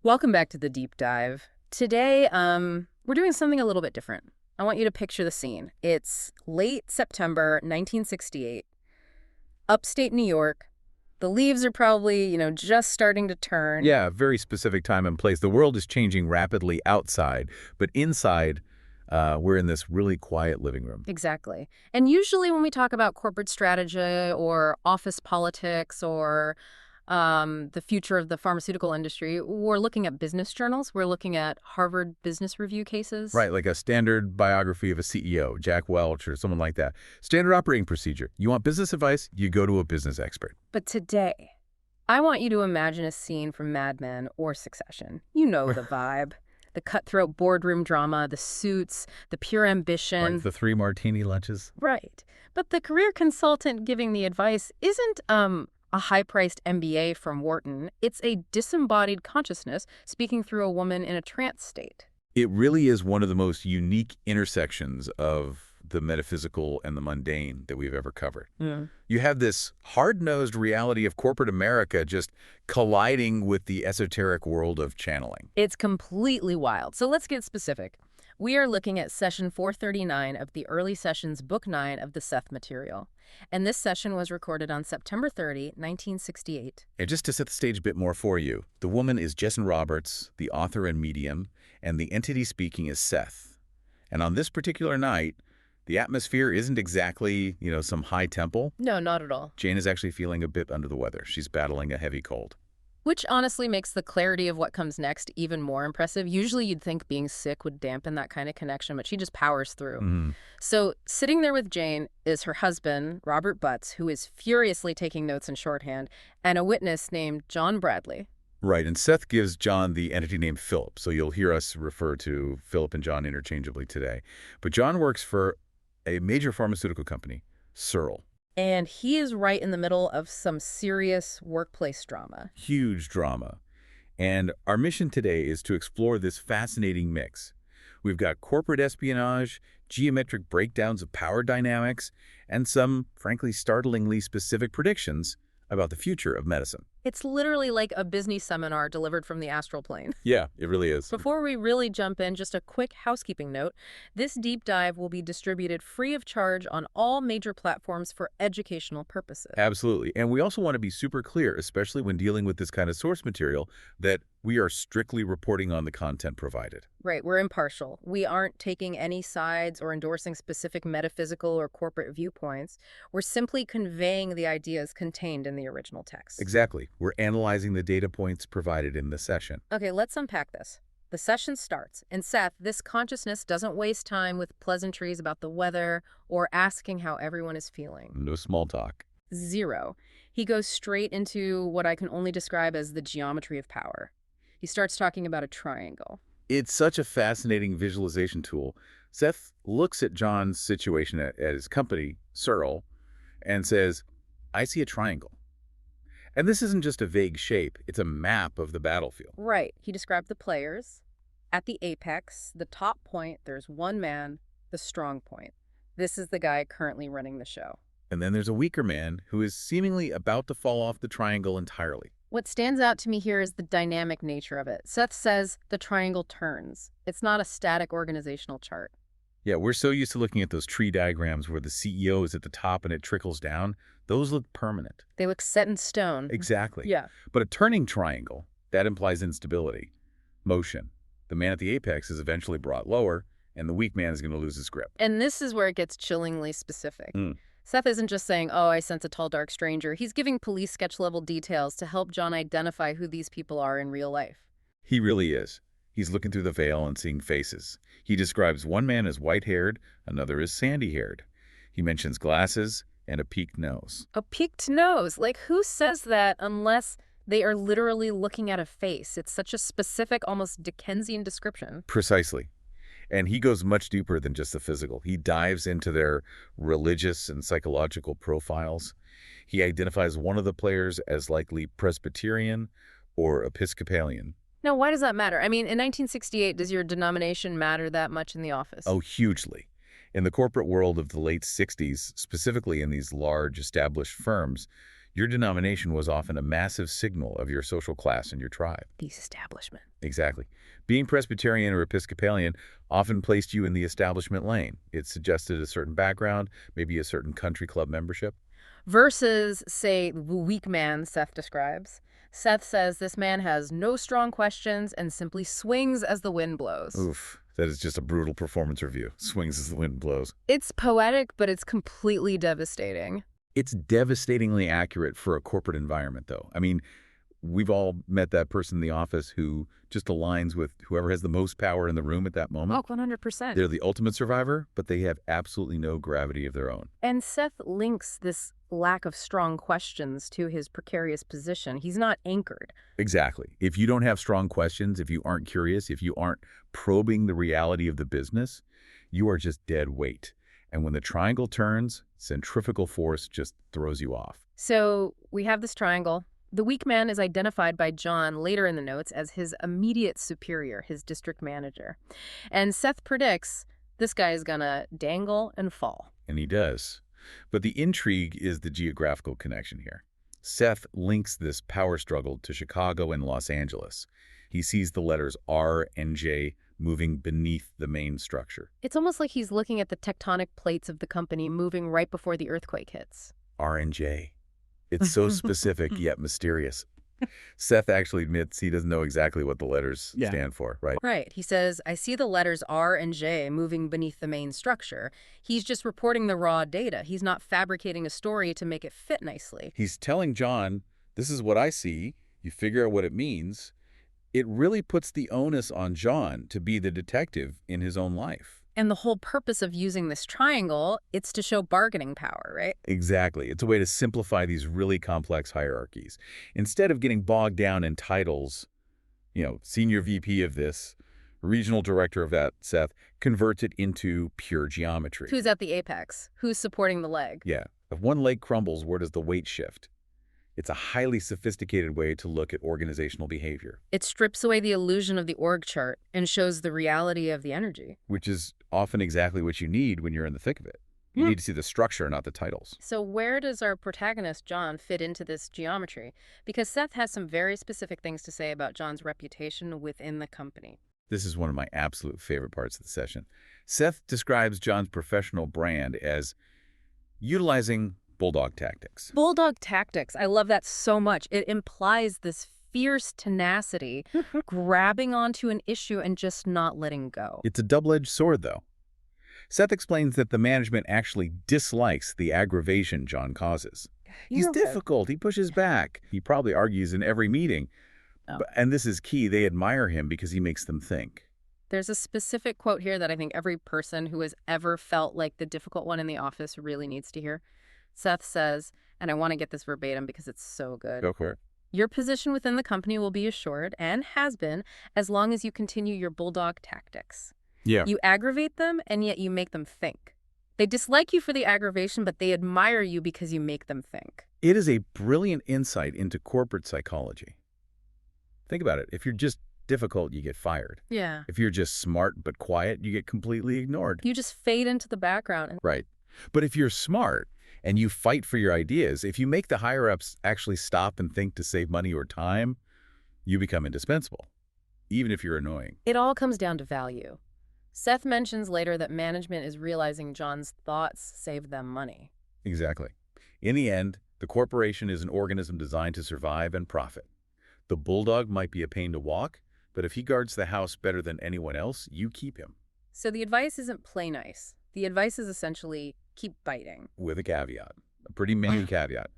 Welcome back to the deep dive. Today, we're doing something a little bit different. I want you to picture the scene. It's late September 1968, upstate New York. The leaves are probably, just starting to turn. Yeah, very specific time and place. The world is changing rapidly outside, but inside, we're in this really quiet living room. Exactly. And usually when we talk about corporate strategy or office politics or the future of the pharmaceutical industry, we're looking at business journals. We're looking at Harvard Business Review cases. Right, like a standard biography of a CEO, Jack Welch or someone like that. Standard operating procedure. You want business advice, you go to a business expert. But today, I want you to imagine a scene from Mad Men or Succession. You know the vibe. The cutthroat boardroom drama, the suits, the pure ambition. Like the 3 martini lunches. Right. But the career consultant giving the advice isn't a high-priced MBA from Wharton. It's a disembodied consciousness speaking through a woman in a trance state. It really is one of the most unique intersections of the metaphysical and the mundane that we've ever covered. Yeah. You have this hard-nosed reality of corporate America just colliding with the esoteric world of channeling. It's completely wild. So let's get specific. We are looking at session 439 of the early sessions, book 9 of the Seth material. And this session was recorded on September 30, 1968. And just to set the stage a bit more for you, the woman is Jessen Roberts, the author and medium, and the entity speaking is Seth. And on this particular night, the atmosphere isn't exactly, some high temple. No, not at all. Jane is actually feeling a bit under the weather. She's battling a heavy cold. Which honestly makes the clarity of what comes next even more impressive. Usually you'd think being sick would dampen that kind of connection, but she just powers through. Mm-hmm. So sitting there with Jane is her husband, Robert Butts, who is furiously taking notes in shorthand, and a witness named John Bradley. Right, and Seth gives John the entity named Philip, so you'll hear us refer to Philip and John interchangeably today. But John works for a major pharmaceutical company, Searle. And he is right in the middle of some serious workplace drama. Huge drama. And our mission today is to explore this fascinating mix. We've got corporate espionage, geometric breakdowns of power dynamics, and some, frankly, startlingly specific predictions about the future of medicine. It's literally like a business seminar delivered from the astral plane. Yeah, it really is. Before we really jump in, just a quick housekeeping note. This deep dive will be distributed free of charge on all major platforms for educational purposes. Absolutely. And we also want to be super clear, especially when dealing with this kind of source material, that we are strictly reporting on the content provided. Right, we're impartial. We aren't taking any sides or endorsing specific metaphysical or corporate viewpoints. We're simply conveying the ideas contained in the original text. Exactly. We're analyzing the data points provided in the session. Okay, let's unpack this. The session starts, and Seth, this consciousness doesn't waste time with pleasantries about the weather or asking how everyone is feeling. No small talk. Zero. He goes straight into what I can only describe as the geometry of power. He starts talking about a triangle. It's such a fascinating visualization tool. Seth looks at John's situation at his company, Searle, and says, I see a triangle. And this isn't just a vague shape, it's a map of the battlefield. Right. He described the players. At the apex, the top point, there's one man, the strong point. This is the guy currently running the show. And then there's a weaker man who is seemingly about to fall off the triangle entirely. What stands out to me here is the dynamic nature of it. Seth says the triangle turns. It's not a static organizational chart. Yeah, we're so used to looking at those tree diagrams where the CEO is at the top and it trickles down. Those look permanent. They look set in stone. Exactly. Yeah. But a turning triangle, that implies instability, motion. The man at the apex is eventually brought lower, and the weak man is going to lose his grip. And this is where it gets chillingly specific. Seth isn't just saying, oh, I sense a tall, dark stranger. He's giving police sketch-level details to help John identify who these people are in real life. He really is. He's looking through the veil and seeing faces. He describes one man as white-haired, another as sandy-haired. He mentions glasses and a peaked nose. A peaked nose? Like, who says that unless they are literally looking at a face? It's such a specific, almost Dickensian description. Precisely. And he goes much deeper than just the physical. He dives into their religious and psychological profiles. He identifies one of the players as likely Presbyterian or Episcopalian. Now, why does that matter? I mean, in 1968, does your denomination matter that much in the office? Oh, hugely. In the corporate world of the late 60s, specifically in these large established firms, Your denomination was often a massive signal of your social class and your tribe. The establishment. Exactly. Being Presbyterian or Episcopalian often placed you in the establishment lane. It suggested a certain background, maybe a certain country club membership. Versus, say, the weak man Seth describes. Seth says this man has no strong questions and simply swings as the wind blows. Oof, that is just a brutal performance review. Swings as the wind blows. It's poetic, but it's completely devastating. It's devastatingly accurate for a corporate environment, though. I mean, we've all met that person in the office who just aligns with whoever has the most power in the room at that moment. Oh, 100%. They're the ultimate survivor, but they have absolutely no gravity of their own. And Seth links this lack of strong questions to his precarious position. He's not anchored. Exactly. If you don't have strong questions, if you aren't curious, if you aren't probing the reality of the business, you are just dead weight. And when the triangle turns, centrifugal force just throws you off. So we have this triangle. The weak man is identified by John later in the notes as his immediate superior, his district manager. And Seth predicts this guy is gonna dangle and fall. And he does. But the intrigue is the geographical connection here. Seth links this power struggle to Chicago and Los Angeles. He sees the letters R and J moving beneath the main structure. It's almost like he's looking at the tectonic plates of the company moving right before the earthquake hits. R and J. It's so specific yet mysterious. Seth actually admits he doesn't know exactly what the letters stand for, right? Right. He says, I see the letters R and J moving beneath the main structure. He's just reporting the raw data. He's not fabricating a story to make it fit nicely. He's telling John, this is what I see. You figure out what it means. It really puts the onus on John to be the detective in his own life. And the whole purpose of using this triangle, it's to show bargaining power, right? Exactly. It's a way to simplify these really complex hierarchies. Instead of getting bogged down in titles, senior VP of this, regional director of that, Seth, converts it into pure geometry. Who's at the apex? Who's supporting the leg? Yeah. If one leg crumbles, where does the weight shift? It's a highly sophisticated way to look at organizational behavior. It strips away the illusion of the org chart and shows the reality of the energy. Which is often exactly what you need when you're in the thick of it. You need to see the structure, not the titles. So where does our protagonist, John, fit into this geometry? Because Seth has some very specific things to say about John's reputation within the company. This is one of my absolute favorite parts of the session. Seth describes John's professional brand as utilizing bulldog tactics. Bulldog tactics. I love that so much. It implies this fierce tenacity, grabbing onto an issue and just not letting go. It's a double-edged sword, though. Seth explains that the management actually dislikes the aggravation John causes. He's difficult. He pushes back. He probably argues in every meeting. Oh. And this is key. They admire him because he makes them think. There's a specific quote here that I think every person who has ever felt like the difficult one in the office really needs to hear. Seth says, and I want to get this verbatim because it's so good. Go for it. Your position within the company will be assured, and has been, as long as you continue your bulldog tactics. Yeah. You aggravate them, and yet you make them think. They dislike you for the aggravation, but they admire you because you make them think. It is a brilliant insight into corporate psychology. Think about it. If you're just difficult, you get fired. Yeah. If you're just smart but quiet, you get completely ignored. You just fade into the background. Right. But if you're smart and you fight for your ideas, if you make the higher-ups actually stop and think to save money or time, you become indispensable, even if you're annoying. It all comes down to value. Seth mentions later that management is realizing John's thoughts saved them money. Exactly. In the end, the corporation is an organism designed to survive and profit. The bulldog might be a pain to walk, but if he guards the house better than anyone else, you keep him. So the advice isn't play nice. The advice is essentially keep biting. With a caveat, a pretty main caveat.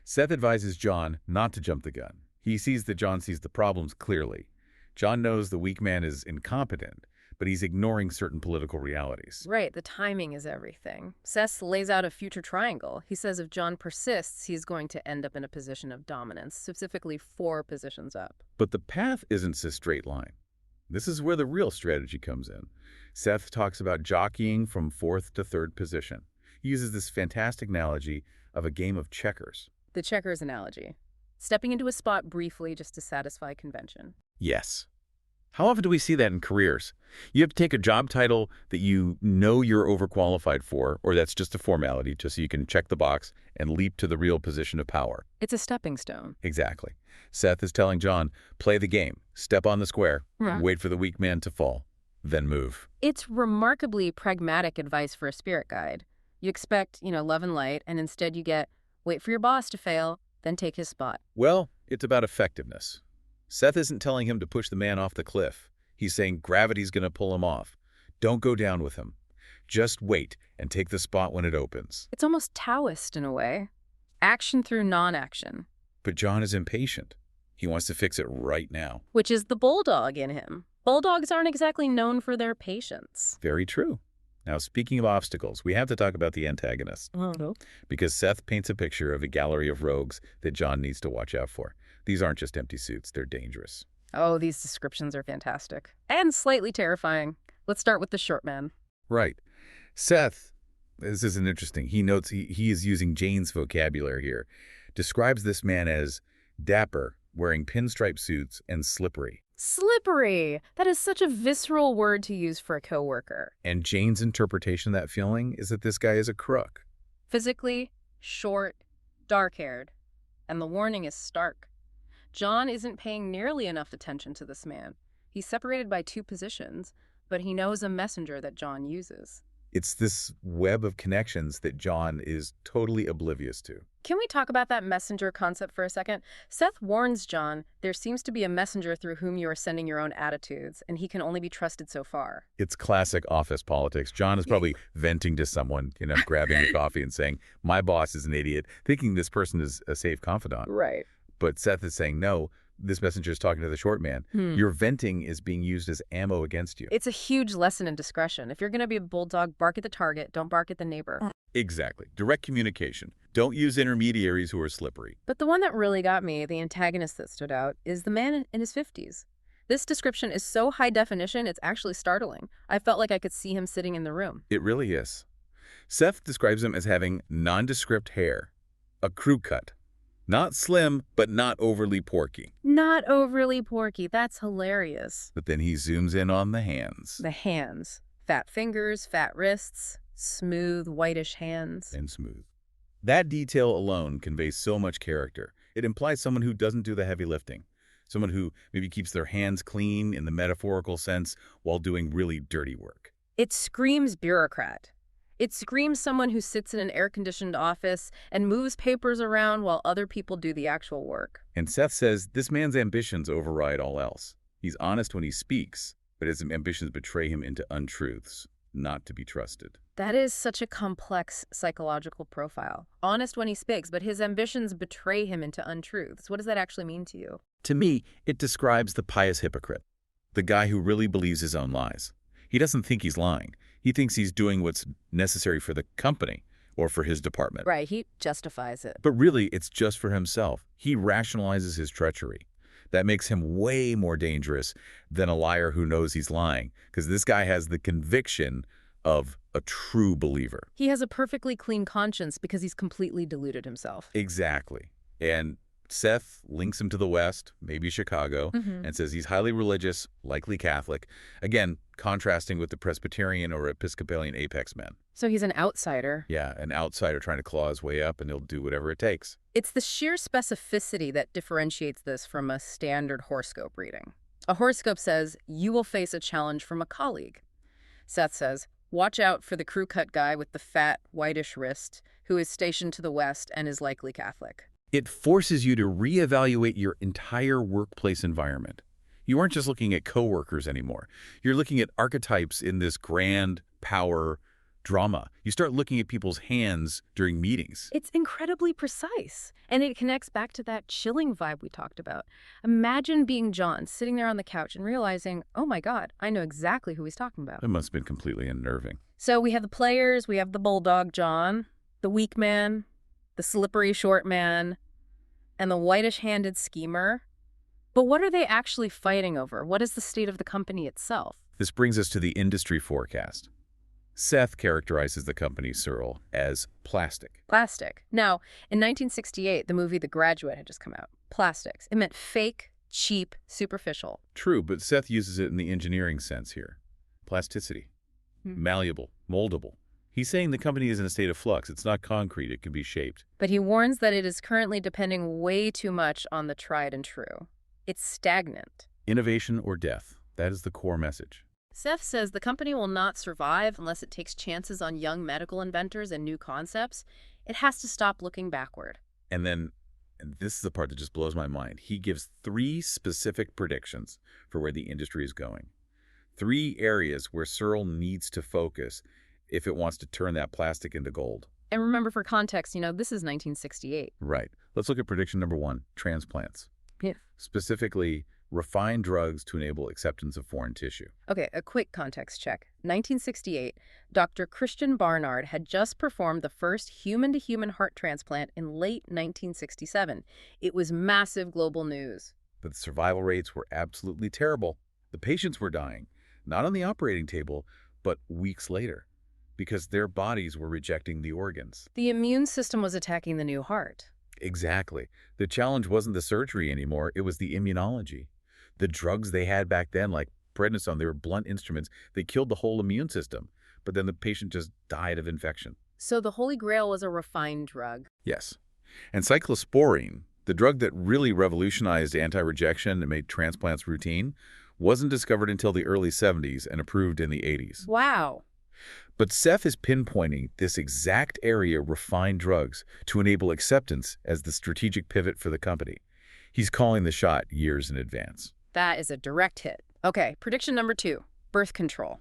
Seth advises John not to jump the gun. He sees that John sees the problems clearly. John knows the weak man is incompetent, but he's ignoring certain political realities. Right, the timing is everything. Seth lays out a future triangle. He says if John persists, he's going to end up in a position of dominance, specifically 4 positions up. But the path isn't a straight line. This is where the real strategy comes in. Seth talks about jockeying from 4th to 3rd position. He uses this fantastic analogy of a game of checkers. The checkers analogy. Stepping into a spot briefly just to satisfy convention. Yes. How often do we see that in careers? You have to take a job title that you know you're overqualified for, or that's just a formality, just so you can check the box and leap to the real position of power. It's a stepping stone. Exactly. Seth is telling John, play the game, step on the square, Yeah. wait for the weak man to fall, then move. It's remarkably pragmatic advice for a spirit guide. You expect, love and light, and instead you get, wait for your boss to fail, then take his spot. Well, it's about effectiveness. Seth isn't telling him to push the man off the cliff. He's saying gravity's going to pull him off. Don't go down with him. Just wait and take the spot when it opens. It's almost Taoist in a way. Action through non-action. But John is impatient. He wants to fix it right now. Which is the bulldog in him. Bulldogs aren't exactly known for their patience. Very true. Now, speaking of obstacles, we have to talk about the antagonist. Because Seth paints a picture of a gallery of rogues that John needs to watch out for. These aren't just empty suits, they're dangerous. Oh, these descriptions are fantastic. And slightly terrifying. Let's start with the short man. Right. Seth, this isn't interesting. He notes he is using Jane's vocabulary here. Describes this man as dapper, wearing pinstripe suits, and slippery. Slippery! That is such a visceral word to use for a coworker. And Jane's interpretation of that feeling is that this guy is a crook. Physically, short, dark-haired. And the warning is stark. John isn't paying nearly enough attention to this man. He's separated by 2 positions, but he knows a messenger that John uses. It's this web of connections that John is totally oblivious to. Can we talk about that messenger concept for a second? Seth warns John, there seems to be a messenger through whom you are sending your own attitudes, and he can only be trusted so far. It's classic office politics. John is probably venting to someone, grabbing a coffee and saying, my boss is an idiot, thinking this person is a safe confidant. Right. But Seth is saying, no, this messenger is talking to the short man. Your venting is being used as ammo against you. It's a huge lesson in discretion. If you're going to be a bulldog, bark at the target, don't bark at the neighbor. Exactly. Direct communication. Don't use intermediaries who are slippery. But the one that really got me, the antagonist that stood out, is the man in his 50s. This description is so high definition, it's actually startling. I felt like I could see him sitting in the room. It really is. Seth describes him as having nondescript hair, a crew cut. Not slim, but not overly porky. Not overly porky. That's hilarious. But then he zooms in on the hands. The hands. Fat fingers, fat wrists, smooth, whitish hands. And smooth. That detail alone conveys so much character. It implies someone who doesn't do the heavy lifting. Someone who maybe keeps their hands clean in the metaphorical sense while doing really dirty work. It screams bureaucrat. It screams someone who sits in an air-conditioned office and moves papers around while other people do the actual work. And Seth says this man's ambitions override all else. He's honest when he speaks, but his ambitions betray him into untruths, not to be trusted. That is such a complex psychological profile. Honest when he speaks, but his ambitions betray him into untruths. What does that actually mean to you? To me, it describes the pious hypocrite, the guy who really believes his own lies. He doesn't think he's lying. He thinks he's doing what's necessary for the company or for his department. Right, he justifies it. But really, it's just for himself. He rationalizes his treachery. That makes him way more dangerous than a liar who knows he's lying, because this guy has the conviction of a true believer. He has a perfectly clean conscience because he's completely deluded himself. Exactly. And Seth links him to the West, maybe Chicago, and says he's highly religious, likely Catholic. Again, contrasting with the Presbyterian or Episcopalian apex men. So he's an outsider. Yeah, an outsider trying to claw his way up, and he'll do whatever it takes. It's the sheer specificity that differentiates this from a standard horoscope reading. A horoscope says, you will face a challenge from a colleague. Seth says, watch out for the crew cut guy with the fat, whitish wrist who is stationed to the West and is likely Catholic. It forces you to reevaluate your entire workplace environment. You aren't just looking at coworkers anymore. You're looking at archetypes in this grand power drama. You start looking at people's hands during meetings. It's incredibly precise, and it connects back to that chilling vibe we talked about. Imagine being John, sitting there on the couch and realizing, oh my God, I know exactly who he's talking about. It must have been completely unnerving. So we have the players, we have the bulldog John, the weak man, the slippery short man, and the whitish-handed schemer. But what are they actually fighting over? What is the state of the company itself? This brings us to the industry forecast. Seth characterizes the company Searle as plastic. Plastic. Now, in 1968, the movie The Graduate had just come out. Plastics. It meant fake, cheap, superficial. True, but Seth uses it in the engineering sense here. Plasticity. Malleable, moldable. He's saying the company is in a state of flux. It's not concrete. It can be shaped. But he warns that it is currently depending way too much on the tried and true. It's stagnant. Innovation or death. That is the core message. Seth says the company will not survive unless it takes chances on young medical inventors and new concepts. It has to stop looking backward. And this is the part that just blows my mind, he gives 3 specific predictions for where the industry is going. 3 areas where Searle needs to focus if it wants to turn that plastic into gold. And remember, for context, this is 1968. Right. Let's look at prediction number 1, transplants. Yeah. Specifically, refined drugs to enable acceptance of foreign tissue. Okay, a quick context check. 1968, Dr. Christian Barnard had just performed the first human-to-human heart transplant in late 1967. It was massive global news. But the survival rates were absolutely terrible. The patients were dying, not on the operating table, but weeks later, because their bodies were rejecting the organs. The immune system was attacking the new heart. Exactly. The challenge wasn't the surgery anymore, it was the immunology. The drugs they had back then, like prednisone, they were blunt instruments. They killed the whole immune system, but then the patient just died of infection. So the Holy Grail was a refined drug. Yes. And cyclosporine, the drug that really revolutionized anti-rejection and made transplants routine, wasn't discovered until the early 70s and approved in the 80s. Wow. But Seth is pinpointing this exact area, refined drugs, to enable acceptance as the strategic pivot for the company. He's calling the shot years in advance. That is a direct hit. Okay, prediction number 2, birth control,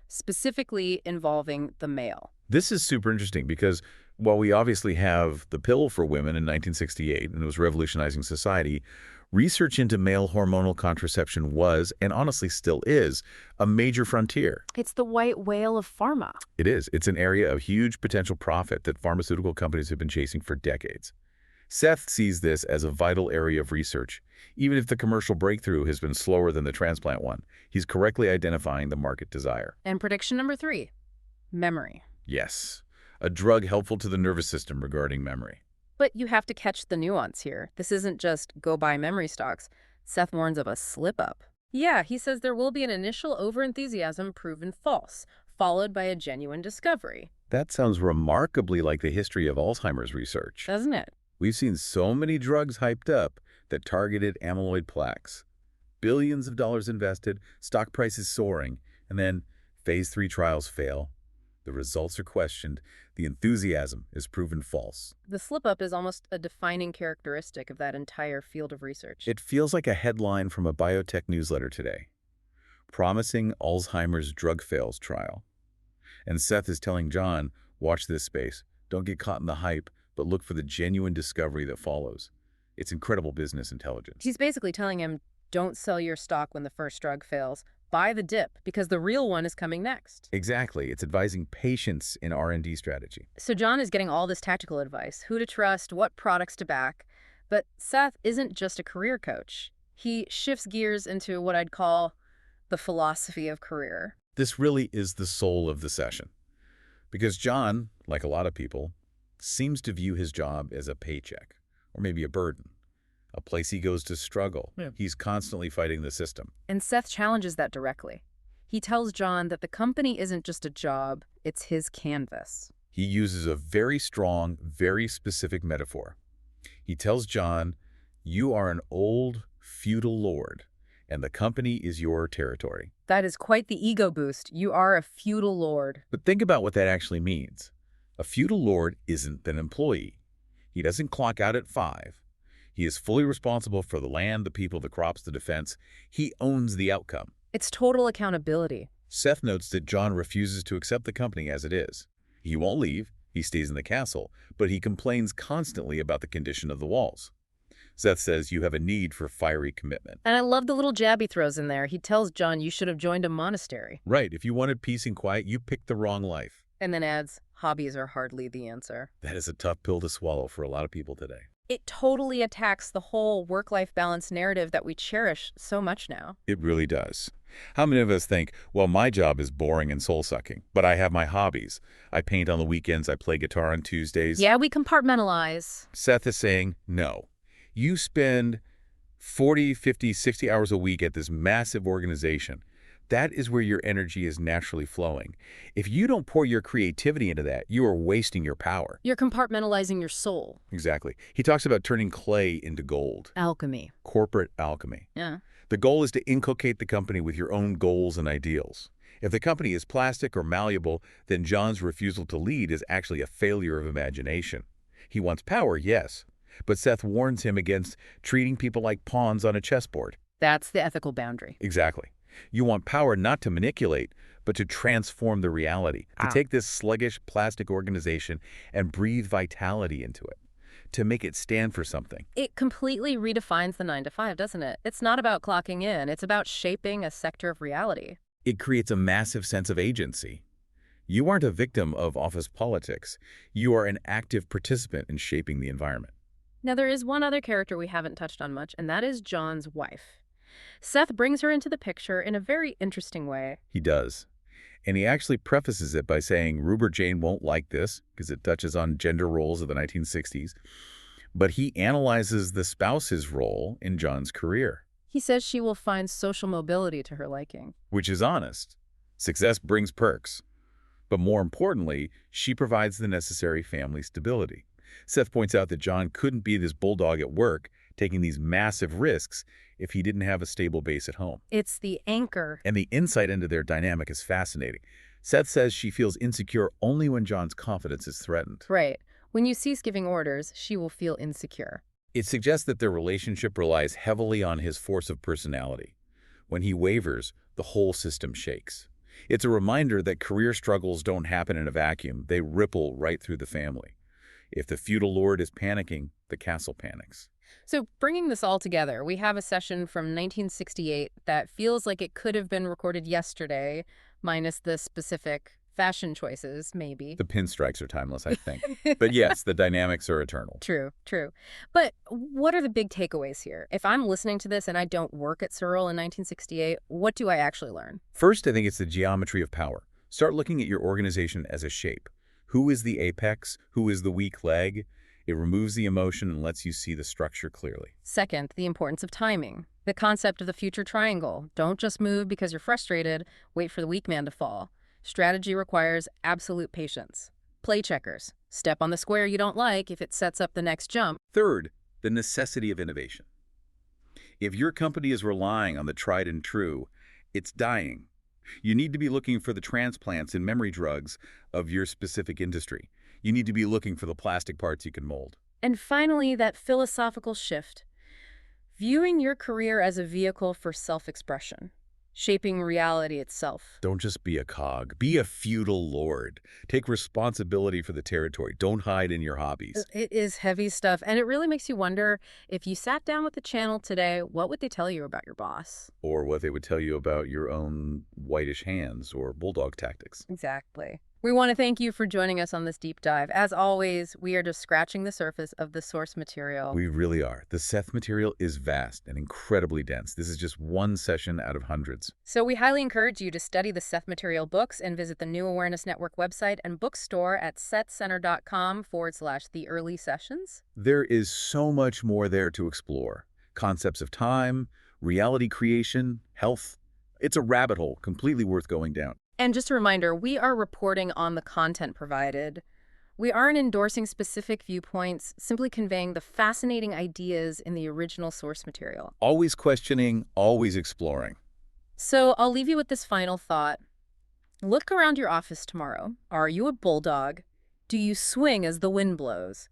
specifically involving the male. This is super interesting because while we obviously have the pill for women in 1968 and it was revolutionizing society, research into male hormonal contraception was, and honestly still is, a major frontier. It's the white whale of pharma. It is. It's an area of huge potential profit that pharmaceutical companies have been chasing for decades. Seth sees this as a vital area of research. Even if the commercial breakthrough has been slower than the transplant one, he's correctly identifying the market desire. And prediction number 3, memory. Yes, a drug helpful to the nervous system regarding memory. But you have to catch the nuance here. This isn't just go buy memory stocks. Seth warns of a slip-up. Yeah, he says there will be an initial overenthusiasm proven false, followed by a genuine discovery. That sounds remarkably like the history of Alzheimer's research. Doesn't it? We've seen so many drugs hyped up that targeted amyloid plaques. Billions of dollars invested, stock prices soaring, and then phase 3 trials fail. The results are questioned. The enthusiasm is proven false. The slip-up is almost a defining characteristic of that entire field of research. It feels like a headline from a biotech newsletter today. Promising Alzheimer's drug fails trial. And Seth is telling John, watch this space. Don't get caught in the hype, but look for the genuine discovery that follows. It's incredible business intelligence. He's basically telling him, don't sell your stock when the first drug fails. Buy the dip, because the real one is coming next. Exactly. It's advising patience in R&D strategy. So John is getting all this tactical advice, who to trust, what products to back. But Seth isn't just a career coach. He shifts gears into what I'd call the philosophy of career. This really is the soul of the session. Because John, like a lot of people, seems to view his job as a paycheck, or maybe a burden, a place he goes to struggle. Yeah. He's constantly fighting the system. And Seth challenges that directly. He tells John that the company isn't just a job, it's his canvas. He uses a very strong, very specific metaphor. He tells John, you are an old, feudal lord, and the company is your territory. That is quite the ego boost. You are a feudal lord. But think about what that actually means. A feudal lord isn't an employee. He doesn't clock out at 5. He is fully responsible for the land, the people, the crops, the defense. He owns the outcome. It's total accountability. Seth notes that John refuses to accept the company as it is. He won't leave. He stays in the castle, but he complains constantly about the condition of the walls. Seth says you have a need for fiery commitment. And I love the little jab he throws in there. He tells John you should have joined a monastery. Right. If you wanted peace and quiet, you picked the wrong life. And then adds, hobbies are hardly the answer. That is a tough pill to swallow for a lot of people today. It totally attacks the whole work-life balance narrative that we cherish so much now. It really does. How many of us think, well, my job is boring and soul-sucking, but I have my hobbies. I paint on the weekends, I play guitar on Tuesdays. Yeah, we compartmentalize. Seth is saying, no. You spend 40, 50, 60 hours a week at this massive organization. That is where your energy is naturally flowing. If you don't pour your creativity into that, you are wasting your power. You're compartmentalizing your soul. Exactly. He talks about turning clay into gold. Alchemy. Corporate alchemy. Yeah. The goal is to inculcate the company with your own goals and ideals. If the company is plastic or malleable, then John's refusal to lead is actually a failure of imagination. He wants power, yes, but Seth warns him against treating people like pawns on a chessboard. That's the ethical boundary. Exactly. You want power not to manipulate, but to transform the reality, to take this sluggish plastic organization and breathe vitality into it, to make it stand for something. It completely redefines the 9 to 5, doesn't it? It's not about clocking in. It's about shaping a sector of reality. It creates a massive sense of agency. You aren't a victim of office politics. You are an active participant in shaping the environment. Now, there is one other character we haven't touched on much, and that is John's wife. Seth brings her into the picture in a very interesting way. He does. And he actually prefaces it by saying Rupert Jane won't like this because it touches on gender roles of the 1960s. But he analyzes the spouse's role in John's career. He says she will find social mobility to her liking. Which is honest. Success brings perks. But more importantly, she provides the necessary family stability. Seth points out that John couldn't be this bulldog at work, taking these massive risks, if he didn't have a stable base at home. It's the anchor. And the insight into their dynamic is fascinating. Seth says she feels insecure only when John's confidence is threatened. Right. When you cease giving orders, she will feel insecure. It suggests that their relationship relies heavily on his force of personality. When he wavers, the whole system shakes. It's a reminder that career struggles don't happen in a vacuum. They ripple right through the family. If the feudal lord is panicking, the castle panics. So bringing this all together, we have a session from 1968 that feels like it could have been recorded yesterday, minus the specific fashion choices, maybe. The pinstripes are timeless, I think. But yes, the dynamics are eternal. True, true. But what are the big takeaways here? If I'm listening to this and I don't work at Searle in 1968, what do I actually learn? First, I think it's the geometry of power. Start looking at your organization as a shape. Who is the apex? Who is the weak leg? It removes the emotion and lets you see the structure clearly. Second, the importance of timing. The concept of the future triangle. Don't just move because you're frustrated. Wait for the weak man to fall. Strategy requires absolute patience. Play checkers. Step on the square you don't like if it sets up the next jump. Third, the necessity of innovation. If your company is relying on the tried and true, it's dying. You need to be looking for the transplants and memory drugs of your specific industry. You need to be looking for the plastic parts you can mold. And finally, that philosophical shift. Viewing your career as a vehicle for self-expression. Shaping reality itself. Don't just be a cog. Be a feudal lord. Take responsibility for the territory. Don't hide in your hobbies. It is heavy stuff, and it really makes you wonder, if you sat down with the channel today, what would they tell you about your boss? Or what they would tell you about your own whitish hands or bulldog tactics. Exactly. We want to thank you for joining us on this deep dive. As always, we are just scratching the surface of the source material. We really are. The Seth material is vast and incredibly dense. This is just one session out of hundreds. So we highly encourage you to study the Seth material books and visit the New Awareness Network website and bookstore at sethcenter.com/the early sessions. There is so much more there to explore. Concepts of time, reality creation, health. It's a rabbit hole, completely worth going down. And just a reminder, we are reporting on the content provided. We aren't endorsing specific viewpoints, simply conveying the fascinating ideas in the original source material. Always questioning, always exploring. So I'll leave you with this final thought. Look around your office tomorrow. Are you a bulldog? Do you swing as the wind blows?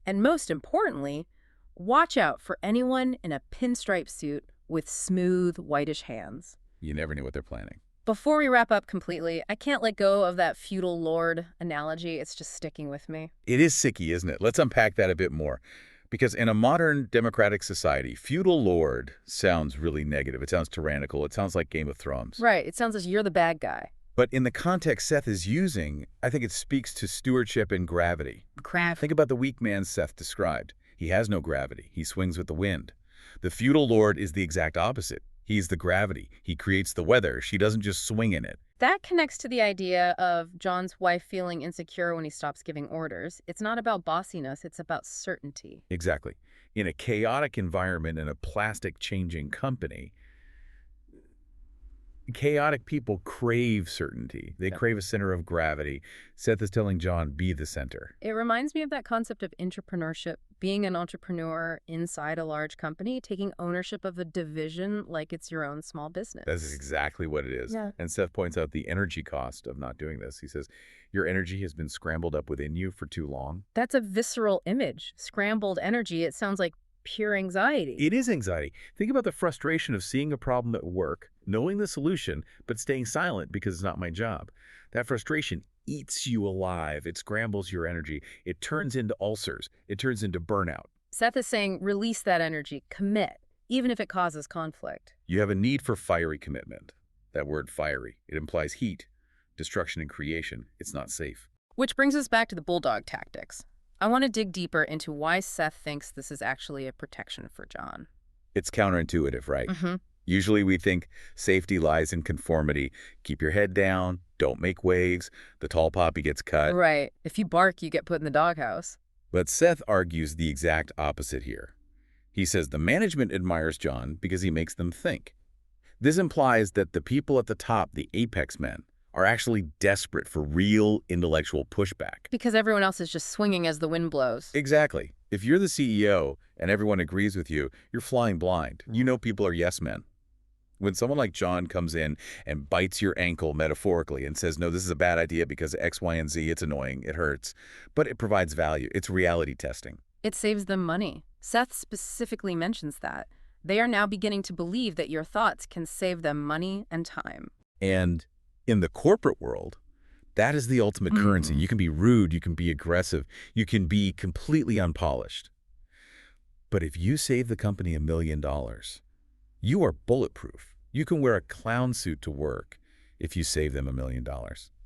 And most importantly, watch out for anyone in a pinstripe suit with smooth, whitish hands. You never know what they're planning. Before we wrap up completely, I can't let go of that feudal lord analogy. It's just sticking with me. It is sicky, isn't it? Let's unpack that a bit more. Because in a modern democratic society, feudal lord sounds really negative. It sounds tyrannical. It sounds like Game of Thrones. Right. It sounds like you're the bad guy. But in the context Seth is using, I think it speaks to stewardship and gravity. Think about the weak man Seth described. He has no gravity. He swings with the wind. The feudal lord is the exact opposite. He's the gravity. He creates the weather. She doesn't just swing in it. That connects to the idea of John's wife feeling insecure when he stops giving orders. It's not about bossiness, it's about certainty. Exactly. In a chaotic environment in a plastic-changing company, chaotic people crave certainty. They crave a center of gravity. Seth is telling John, be the center. It reminds me of that concept of entrepreneurship, being an entrepreneur inside a large company, taking ownership of a division like it's your own small business. That's exactly what it is. Yeah. And Seth points out the energy cost of not doing this. He says, your energy has been scrambled up within you for too long. That's a visceral image. Scrambled energy. It sounds like pure anxiety. It is anxiety. Think about the frustration of seeing a problem at work, knowing the solution, but staying silent because it's not my job. That frustration eats you alive. It scrambles your energy. It turns into ulcers. It turns into burnout. Seth is saying release that energy, commit, even if it causes conflict. You have a need for fiery commitment. That word fiery, it implies heat, destruction, and creation. It's not safe. Which brings us back to the bulldog tactics. I want to dig deeper into why Seth thinks this is actually a protection for John. It's counterintuitive, right? Mm-hmm. Usually we think safety lies in conformity. Keep your head down, don't make waves, the tall poppy gets cut. Right. If you bark, you get put in the doghouse. But Seth argues the exact opposite here. He says the management admires John because he makes them think. This implies that the people at the top, the apex men, are actually desperate for real intellectual pushback. Because everyone else is just swinging as the wind blows. Exactly. If you're the CEO and everyone agrees with you, you're flying blind. You know people are yes men. When someone like John comes in and bites your ankle metaphorically and says, no, this is a bad idea because X, Y, and Z, it's annoying, it hurts, but it provides value. It's reality testing. It saves them money. Seth specifically mentions that. They are now beginning to believe that your thoughts can save them money and time. And in the corporate world, that is the ultimate currency. You can be rude, you can be aggressive, you can be completely unpolished. But if you save the company $1 million, you are bulletproof. You can wear a clown suit to work if you save them $1 million.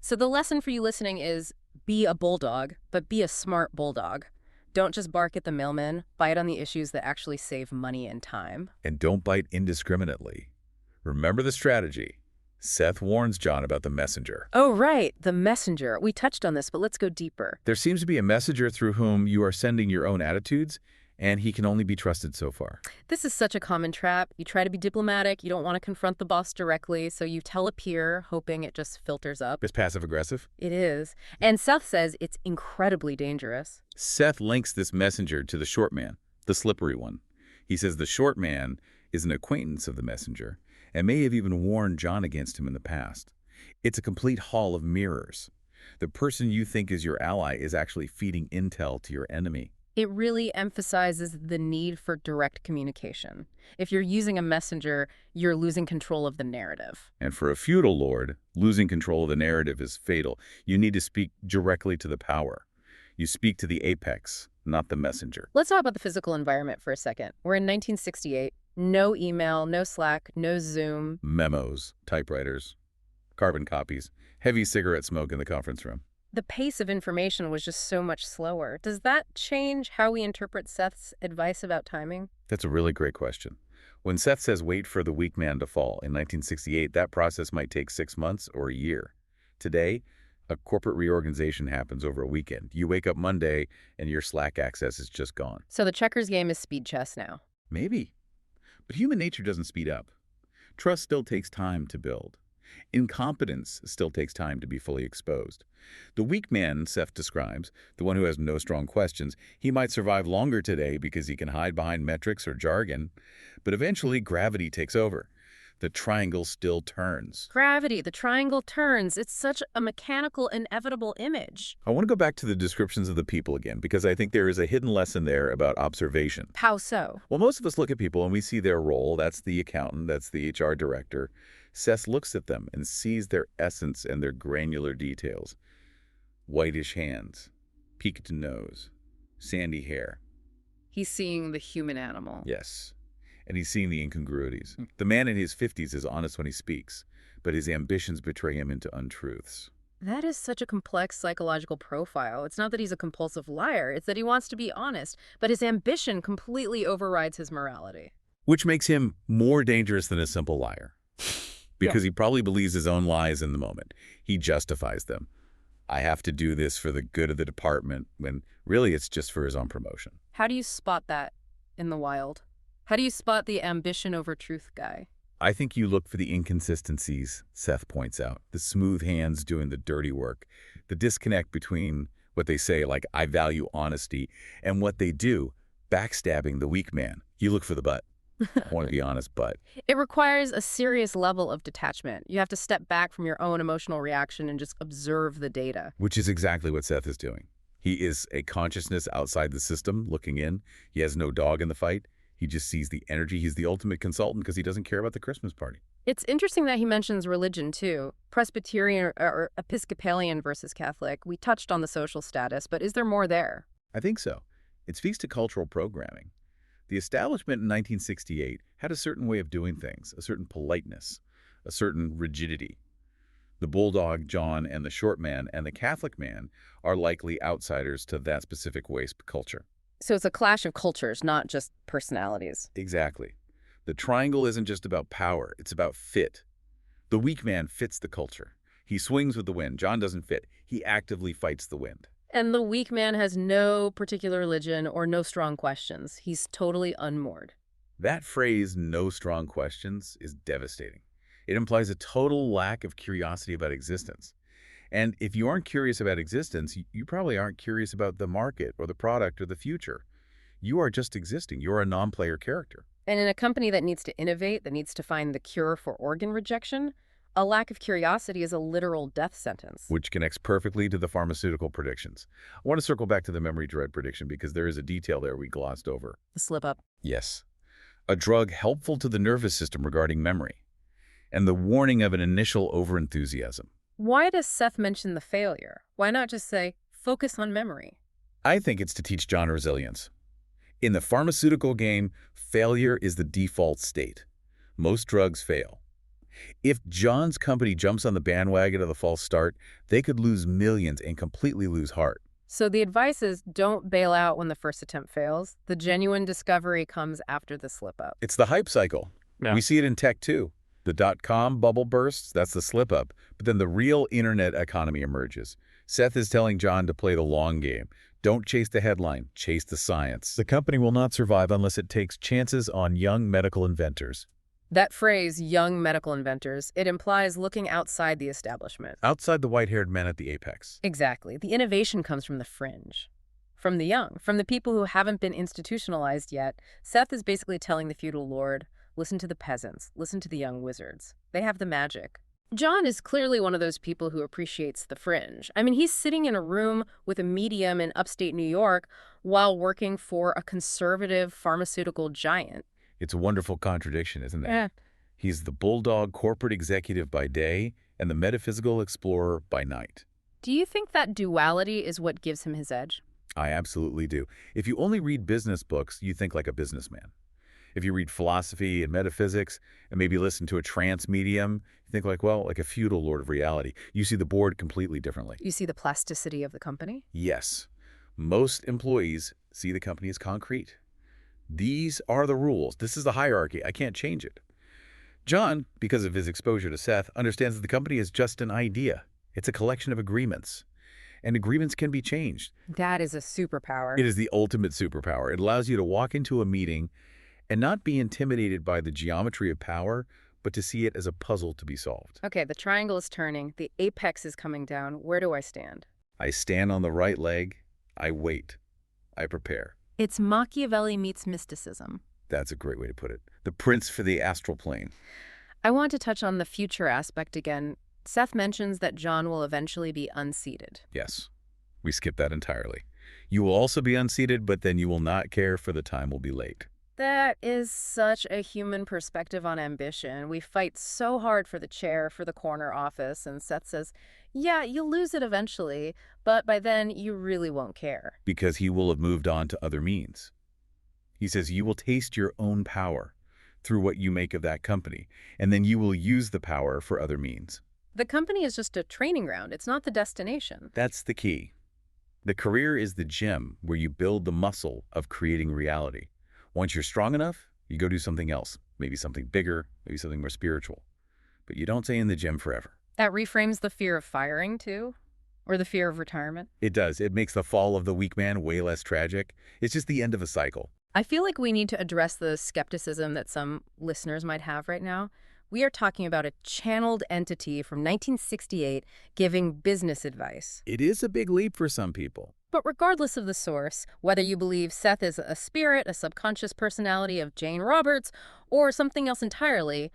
So the lesson for you listening is be a bulldog, but be a smart bulldog. Don't just bark at the mailman, bite on the issues that actually save money and time. And don't bite indiscriminately. Remember the strategy. Seth warns John about the messenger. Oh, right, the messenger. We touched on this, but let's go deeper. There seems to be a messenger through whom you are sending your own attitudes, and he can only be trusted so far. This is such a common trap. You try to be diplomatic, you don't want to confront the boss directly, so you tell a peer, hoping it just filters up. It's passive-aggressive? It is. And Seth says it's incredibly dangerous. Seth links this messenger to the short man, the slippery one. He says the short man is an acquaintance of the messenger, and may have even warned John against him in the past. It's a complete hall of mirrors. The person you think is your ally is actually feeding intel to your enemy. It really emphasizes the need for direct communication. If you're using a messenger, you're losing control of the narrative. And for a feudal lord, losing control of the narrative is fatal. You need to speak directly to the power. You speak to the apex, not the messenger. Let's talk about the physical environment for a second. We're in 1968. No email, no Slack, no Zoom. Memos, typewriters, carbon copies, heavy cigarette smoke in the conference room. The pace of information was just so much slower. Does that change how we interpret Seth's advice about timing? That's a really great question. When Seth says wait for the weak man to fall in 1968, that process might take 6 months or a year. Today, a corporate reorganization happens over a weekend. You wake up Monday and your Slack access is just gone. So the checkers game is speed chess now. Maybe. But human nature doesn't speed up. Trust still takes time to build. Incompetence still takes time to be fully exposed. The weak man Seth describes, the one who has no strong questions, he might survive longer today because he can hide behind metrics or jargon, but eventually gravity takes over. The triangle still turns. Gravity, the triangle turns. It's such a mechanical, inevitable image. I want to go back to the descriptions of the people again, because I think there is a hidden lesson there about observation. How so? Well, most of us look at people and we see their role. That's the accountant, that's the HR director. Seth looks at them and sees their essence and their granular details. Whitish hands, peaked nose, sandy hair. He's seeing the human animal. Yes. And he's seeing the incongruities. The man in his 50s is honest when he speaks, but his ambitions betray him into untruths. That is such a complex psychological profile. It's not that he's a compulsive liar, it's that he wants to be honest, but his ambition completely overrides his morality. Which makes him more dangerous than a simple liar. Because he probably believes his own lies in the moment. He justifies them. I have to do this for the good of the department, when really it's just for his own promotion. How do you spot that in the wild? How do you spot the ambition over truth guy? I think you look for the inconsistencies, Seth points out. The smooth hands doing the dirty work. The disconnect between what they say, like, I value honesty, and what they do, backstabbing the weak man. You look for the butt. I want to be honest, but It requires a serious level of detachment. You have to step back from your own emotional reaction and just observe the data. which is exactly what Seth is doing. He is a consciousness outside the system, looking in. He has no dog in the fight. He just sees the energy. He's the ultimate consultant because he doesn't care about the Christmas party. It's interesting that he mentions religion, too. Presbyterian or Episcopalian versus Catholic. We touched on the social status, but is there more there? I think so. It speaks to cultural programming. The establishment in 1968 had a certain way of doing things, a certain politeness, a certain rigidity. The bulldog, John, and the short man and the Catholic man are likely outsiders to that specific waste culture. So it's a clash of cultures, not just personalities. Exactly. The triangle isn't just about power, it's about fit. The weak man fits the culture. He swings with the wind. John doesn't fit. He actively fights the wind. And the weak man has no particular religion or no strong questions. He's totally unmoored. That phrase, no strong questions, is devastating. It implies a total lack of curiosity about existence. And if you aren't curious about existence, you probably aren't curious about the market or the product or the future. You are just existing. You're a non-player character. And in a company that needs to innovate, that needs to find the cure for organ rejection, a lack of curiosity is a literal death sentence. Which connects perfectly to the pharmaceutical predictions. I want to circle back to the memory dread prediction because there is a detail there we glossed over. The slip up. Yes. A drug helpful to the nervous system regarding memory. And the warning of an initial overenthusiasm. Why does Seth mention the failure? Why not just say, focus on memory? I think it's to teach John resilience. In the pharmaceutical game, failure is the default state. Most drugs fail. If John's company jumps on the bandwagon of the false start, they could lose millions and completely lose heart. So the advice is don't bail out when the first attempt fails. The genuine discovery comes after the slip up. It's the hype cycle. Yeah. We see it in tech too. The dot-com bubble bursts, that's the slip up. But then the real internet economy emerges. Seth is telling John to play the long game. Don't chase the headline, chase the science. The company will not survive unless it takes chances on young medical inventors. That phrase, young medical inventors, it implies looking outside the establishment. Outside the white-haired men at the apex. Exactly. The innovation comes from the fringe. From the young, from the people who haven't been institutionalized yet. Seth is basically telling the feudal lord, listen to the peasants, listen to the young wizards. They have the magic. John is clearly one of those people who appreciates the fringe. I mean, he's sitting in a room with a medium in upstate New York while working for a conservative pharmaceutical giant. It's a wonderful contradiction, isn't it? Yeah. He's the bulldog corporate executive by day and the metaphysical explorer by night. Do you think that duality is what gives him his edge? I absolutely do. If you only read business books, you think like a businessman. If you read philosophy and metaphysics and maybe listen to a trance medium, you think like, well, like a feudal lord of reality. You see the board completely differently. You see the plasticity of the company? Yes. Most employees see the company as concrete. These are the rules. This is the hierarchy. I can't change it. John, because of his exposure to Seth, understands that the company is just an idea. It's a collection of agreements. And agreements can be changed. That is a superpower. It is the ultimate superpower. It allows you to walk into a meeting and not be intimidated by the geometry of power, but to see it as a puzzle to be solved. Okay, the triangle is turning. The apex is coming down. Where do I stand? I stand on the right leg. I wait. I prepare. It's Machiavelli meets mysticism. That's a great way to put it. The prince for the astral plane. I want to touch on the future aspect again. Seth mentions that John will eventually be unseated. Yes, we skip that entirely. You will also be unseated, but then you will not care for the time will be late. That is such a human perspective on ambition. We fight so hard for the chair, for the corner office, and Seth says, yeah, you'll lose it eventually, but by then you really won't care. Because he will have moved on to other means. He says you will taste your own power through what you make of that company, and then you will use the power for other means. The company is just a training ground. It's not the destination. That's the key. The career is the gym where you build the muscle of creating reality. Once you're strong enough, you go do something else, maybe something bigger, maybe something more spiritual. But you don't stay in the gym forever. That reframes the fear of firing, too? Or the fear of retirement? It does. It makes the fall of the weak man way less tragic. It's just the end of a cycle. I feel like we need to address the skepticism that some listeners might have right now. We are talking about a channeled entity from 1968 giving business advice. It is a big leap for some people. But regardless of the source, whether you believe Seth is a spirit, a subconscious personality of Jane Roberts, or something else entirely,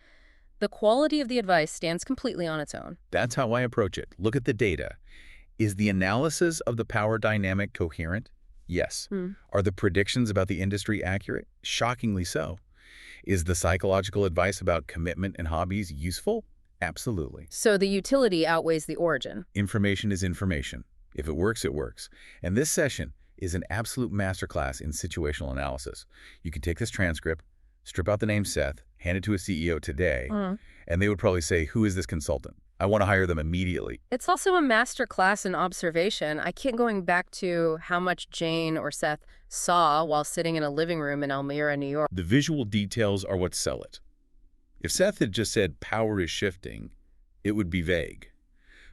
the quality of the advice stands completely on its own. That's how I approach it. Look at the data. Is the analysis of the power dynamic coherent? Yes. Are the predictions about the industry accurate? Shockingly so. Is the psychological advice about commitment and hobbies useful? Absolutely. So the utility outweighs the origin. Information is information. If it works, it works. And this session is an absolute masterclass in situational analysis. You could take this transcript, strip out the name Seth, hand it to a CEO today, and they would probably say, "Who is this consultant? I want to hire them immediately." It's also a master class in observation. I keep going back to how much Jane or Seth saw while sitting in a living room in Elmira, New York. The visual details are what sell it. If Seth had just said power is shifting, it would be vague.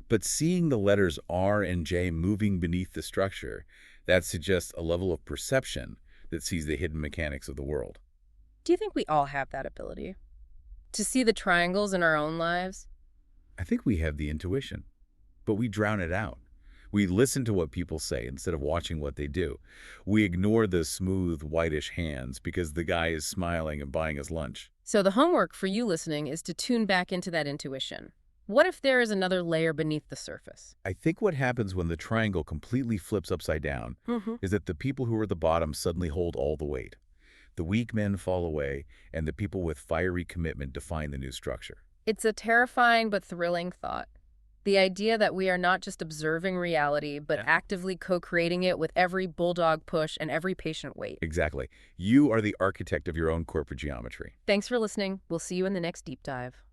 But seeing the letters R and J moving beneath the structure, that suggests a level of perception that sees the hidden mechanics of the world. Do you think we all have that ability? To see the triangles in our own lives? I think we have the intuition, but we drown it out. We listen to what people say instead of watching what they do. We ignore the smooth, whitish hands because the guy is smiling and buying us lunch. So the homework for you listening is to tune back into that intuition. What if there is another layer beneath the surface? I think what happens when the triangle completely flips upside down is that the people who are at the bottom suddenly hold all the weight. The weak men fall away, and the people with fiery commitment define the new structure. It's a terrifying but thrilling thought. The idea that we are not just observing reality, but actively co-creating it with every bulldog push and every patient wait. Exactly. You are the architect of your own corporate geometry. Thanks for listening. We'll see you in the next deep dive.